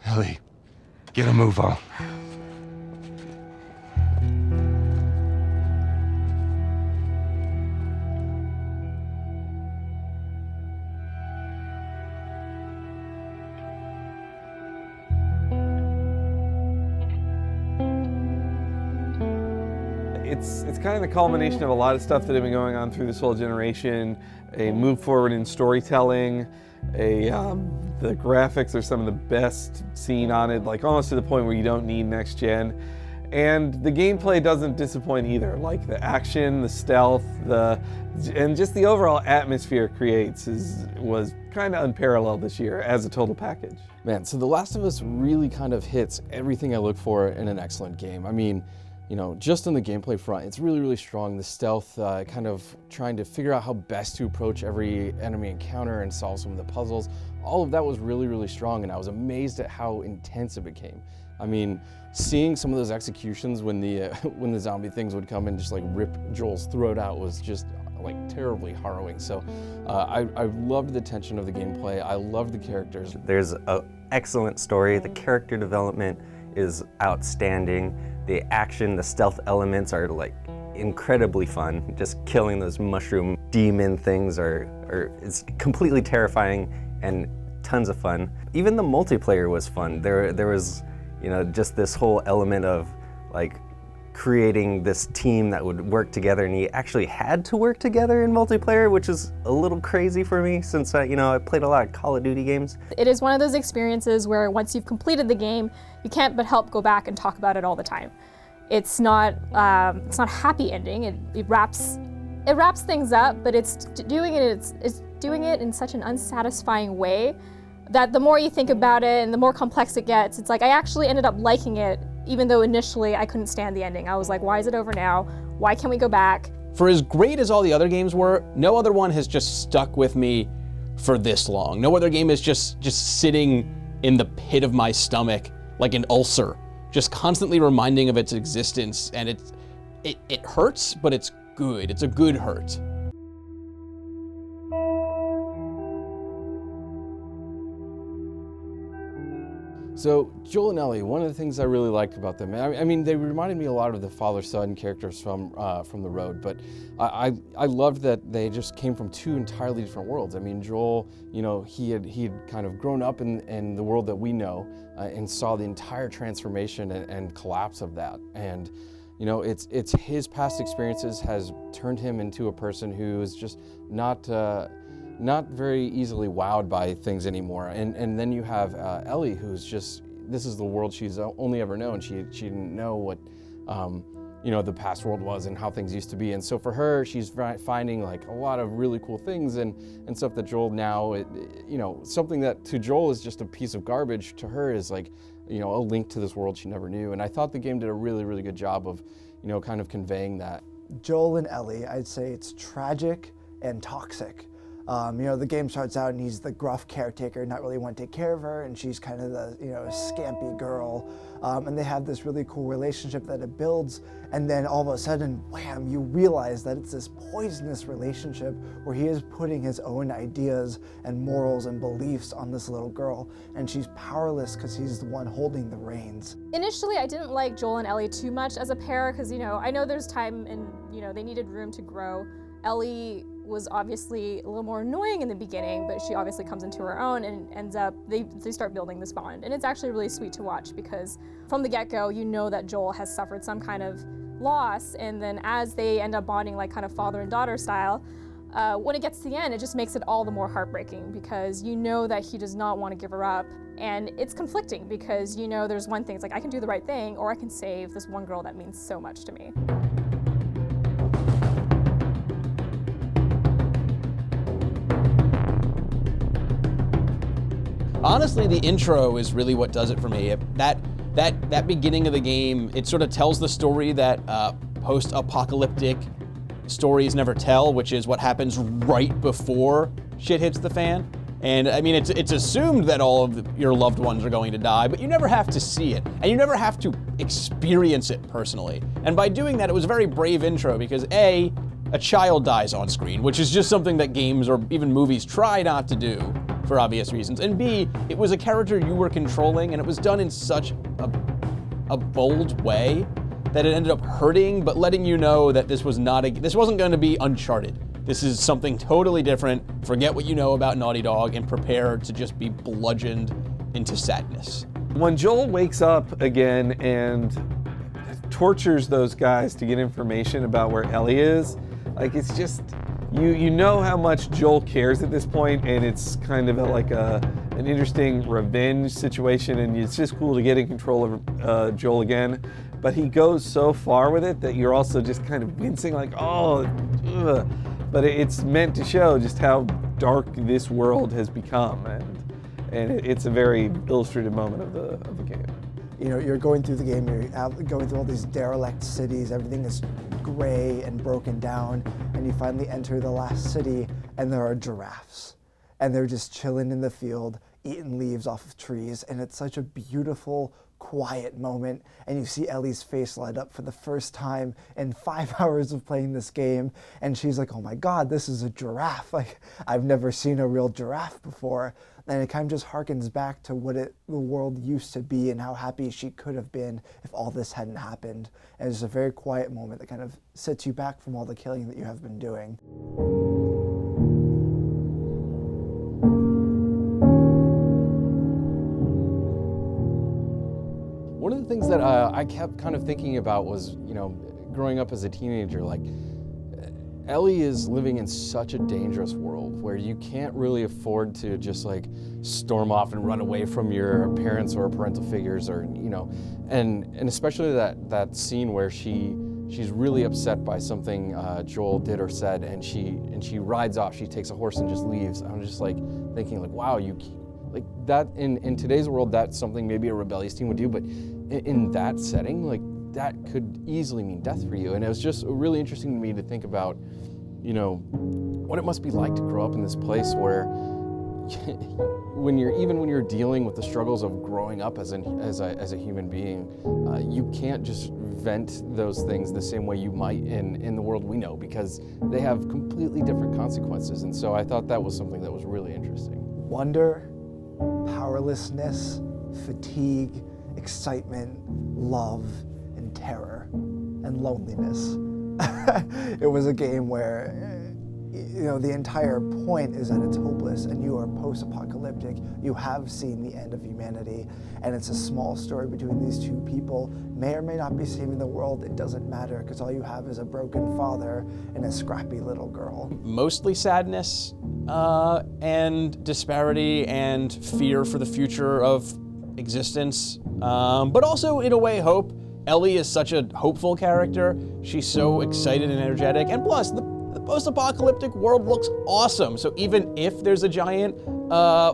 Ellie, get a move on. It's kind of the culmination of a lot of stuff that have been going on through this whole generation. A move forward in storytelling. The graphics are some of the best seen on it, like almost to the point where you don't need next gen. And the gameplay doesn't disappoint either. Like the action, the stealth, and just the overall atmosphere it creates was kind of unparalleled this year as a total package. Man, so The Last of Us really kind of hits everything I look for in an excellent game. I mean, you know, just on the gameplay front, it's really, really strong. The stealth, kind of trying to figure out how best to approach every enemy encounter and solve some of the puzzles. All of that was really, really strong, and I was amazed at how intense it became. I mean, seeing some of those executions when the when the zombie things would come and just like rip Joel's throat out was just like terribly harrowing. So I loved the tension of the gameplay. I loved the characters. There's an excellent story. The character development is outstanding. The action, the stealth elements are like incredibly fun. Just killing those mushroom demon things it's completely terrifying and tons of fun. Even the multiplayer was fun. There was, you know, just this whole element of like creating this team that would work together, and you actually had to work together in multiplayer, which is a little crazy for me since I played a lot of Call of Duty games. It is one of those experiences where once you've completed the game, you can't but help go back and talk about it all the time. It's not a happy ending. It wraps things up, but it's doing it in such an unsatisfying way that the more you think about it and the more complex it gets, it's like I actually ended up liking it, even though initially I couldn't stand the ending. I was like, why is it over now? Why can't we go back? For as great as all the other games were, no other one has just stuck with me for this long. No other game is just sitting in the pit of my stomach like an ulcer, just constantly reminding of its existence. And it hurts, but it's good. It's a good hurt. So Joel and Ellie, one of the things I really liked about them, I mean, they reminded me a lot of the father-son characters from The Road, but I loved that they just came from two entirely different worlds. I mean, Joel, you know, he had kind of grown up in the world that we know and saw the entire transformation and collapse of that. And you know, it's his past experiences has turned him into a person who is just not very easily wowed by things anymore. And then you have Ellie, who's just, this is the world she's only ever known. She didn't know what, you know, the past world was and how things used to be. And so for her, she's finding like a lot of really cool things and stuff that Joel now, you know, something that to Joel is just a piece of garbage, to her is like, you know, a link to this world she never knew. And I thought the game did a really, really good job of, you know, kind of conveying that. Joel and Ellie, I'd say it's tragic and toxic. You know, the game starts out and he's the gruff caretaker, not really want to take care of her, and she's kind of the, you know, scampy girl. And they have this really cool relationship that it builds, and then all of a sudden, wham, you realize that it's this poisonous relationship where he is putting his own ideas and morals and beliefs on this little girl, and she's powerless because he's the one holding the reins. Initially, I didn't like Joel and Ellie too much as a pair because, you know, I know there's time and, you know, they needed room to grow. Ellie was obviously a little more annoying in the beginning, but she obviously comes into her own and ends up, they start building this bond. And it's actually really sweet to watch because from the get-go, you know that Joel has suffered some kind of loss, and then as they end up bonding like kind of father and daughter style, when it gets to the end, it just makes it all the more heartbreaking because you know that he does not want to give her up. And it's conflicting because you know there's one thing, it's like I can do the right thing or I can save this one girl that means so much to me. Honestly, the intro is really what does it for me. That beginning of the game, it sort of tells the story that post-apocalyptic stories never tell, which is what happens right before shit hits the fan. And I mean, it's assumed that all of your loved ones are going to die, but you never have to see it, and you never have to experience it personally. And by doing that, it was a very brave intro because a child dies on screen, which is just something that games or even movies try not to do. for obvious reasons, and B, it was a character you were controlling, and it was done in such a bold way that it ended up hurting, but letting you know that this wasn't going to be Uncharted. This is something totally different. Forget what you know about Naughty Dog and prepare to just be bludgeoned into sadness. When Joel wakes up again and tortures those guys to get information about where Ellie is, like, it's just, you know how much Joel cares at this point, and it's kind of an interesting revenge situation, and it's just cool to get in control of Joel again. But he goes so far with it that you're also just kind of wincing, like, oh, ugh. But it's meant to show just how dark this world has become, and it's a very illustrative moment of the game. You know, you're going through the game, you're going through all these derelict cities, everything is gray and broken down, and you finally enter the last city, and there are giraffes. And they're just chilling in the field, eating leaves off of trees, and it's such a beautiful, quiet moment, and you see Ellie's face light up for the first time in 5 hours of playing this game, and she's like, oh my god, this is a giraffe. Like, I've never seen a real giraffe before. And it kind of just harkens back to what the world used to be and how happy she could have been if all this hadn't happened. And it's a very quiet moment that kind of sets you back from all the killing that you have been doing. One of the things that I kept kind of thinking about was, you know, growing up as a teenager, like, Ellie is living in such a dangerous world where you can't really afford to just like storm off and run away from your parents or parental figures, or, you know, and especially that scene where she's really upset by something Joel did or said, and she rides off, she takes a horse and just leaves. I'm just like thinking, like, wow, like that in today's world, that's something maybe a rebellious teen would do, but in that setting, like, that could easily mean death for you. And it was just really interesting to me to think about, you know, what it must be like to grow up in this place where when you're dealing with the struggles of growing up as a human being, you can't just vent those things the same way you might in the world we know, because they have completely different consequences. And so I thought that was something that was really interesting. Wonder, powerlessness, fatigue, excitement, love, and terror, and loneliness. It was a game where, you know, the entire point is that it's hopeless and you are post-apocalyptic. You have seen the end of humanity, and it's a small story between these two people. May or may not be saving the world, it doesn't matter, because all you have is a broken father and a scrappy little girl. Mostly sadness and disparity and fear for the future of existence, but also, in a way, hope. Ellie is such a hopeful character. She's so excited and energetic, and plus, the post-apocalyptic world looks awesome. So even if there's a giant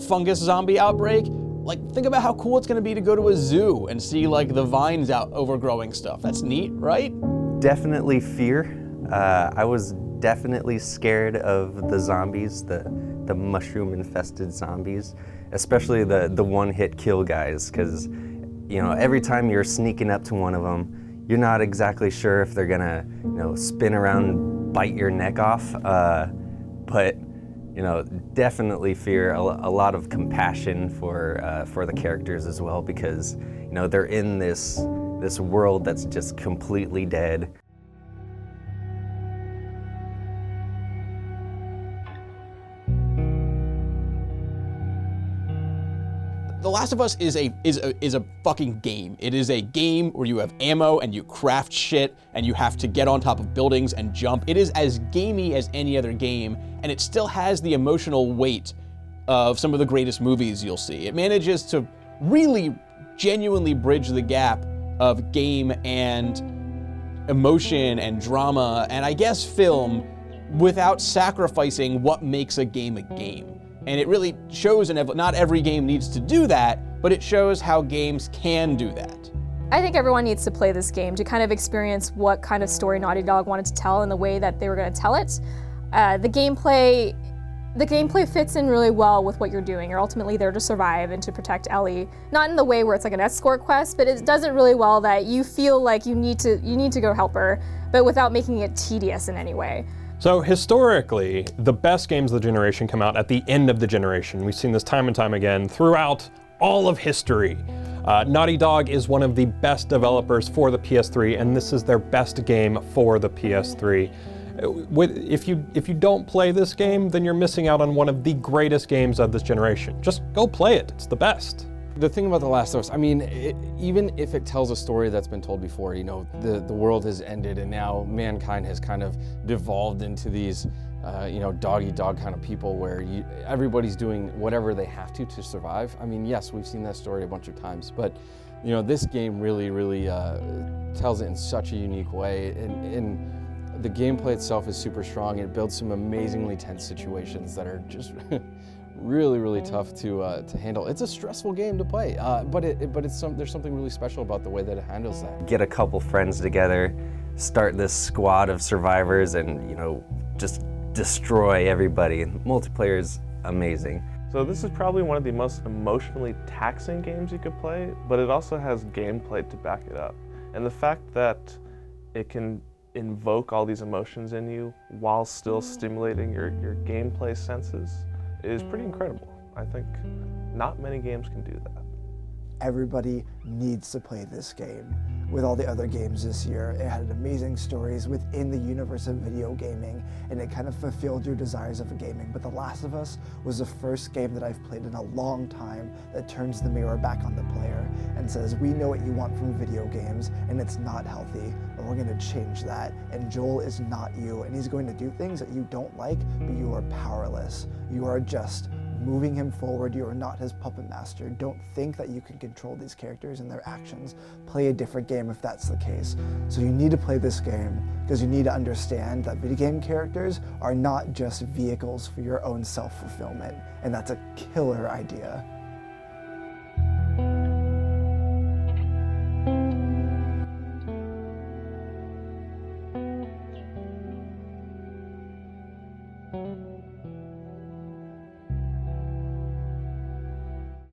fungus zombie outbreak, like, think about how cool it's gonna be to go to a zoo and see, like, the vines out overgrowing stuff. That's neat, right? Definitely fear. I was definitely scared of the zombies, the mushroom-infested zombies, especially the one-hit kill guys, because, you know, every time you're sneaking up to one of them, you're not exactly sure if they're gonna, you know, spin around and bite your neck off. But, you know, definitely fear, a lot of compassion for the characters as well, because, you know, they're in this world that's just completely dead. The Last of Us is a fucking game. It is a game where you have ammo and you craft shit and you have to get on top of buildings and jump. It is as gamey as any other game, and it still has the emotional weight of some of the greatest movies you'll see. It manages to really genuinely bridge the gap of game and emotion and drama and, I guess, film without sacrificing what makes a game a game. And it really shows, and not every game needs to do that, but it shows how games can do that. I think everyone needs to play this game to kind of experience what kind of story Naughty Dog wanted to tell and the way that they were going to tell it. The gameplay fits in really well with what you're doing. You're ultimately there to survive and to protect Ellie, not in the way where it's like an escort quest, but it does it really well that you feel like you need to go help her, but without making it tedious in any way. So historically, the best games of the generation come out at the end of the generation. We've seen this time and time again throughout all of history. Naughty Dog is one of the best developers for the PS3, and this is their best game for the PS3. If you don't play this game, then you're missing out on one of the greatest games of this generation. Just go play it, it's the best. The thing about The Last of Us, I mean, even if it tells a story that's been told before, you know, the world has ended and now mankind has kind of devolved into these, you know, dog-eat-dog kind of people where everybody's doing whatever they have to survive. I mean, yes, we've seen that story a bunch of times, but, you know, this game really, really tells it in such a unique way. And the gameplay itself is super strong. It builds some amazingly tense situations that are just really, really tough to handle. It's a stressful game to play, but there's something really special about the way that it handles that. Get a couple friends together, start this squad of survivors, and, you know, just destroy everybody. Multiplayer is amazing. So this is probably one of the most emotionally taxing games you could play, but it also has gameplay to back it up. And the fact that it can invoke all these emotions in you while still stimulating your gameplay senses is pretty incredible. I think not many games can do that. Everybody needs to play this game. With all the other games this year, it had amazing stories within the universe of video gaming, and it kind of fulfilled your desires of gaming. But The Last of Us was the first game that I've played in a long time that turns the mirror back on the player and says, we know what you want from video games, and it's not healthy, and we're gonna change that. And Joel is not you, and he's going to do things that you don't like, but you are powerless. You are just moving him forward. You are not his puppet master. Don't think that you can control these characters and their actions. Play a different game if that's the case. So you need to play this game because you need to understand that video game characters are not just vehicles for your own self-fulfillment, and that's a killer idea.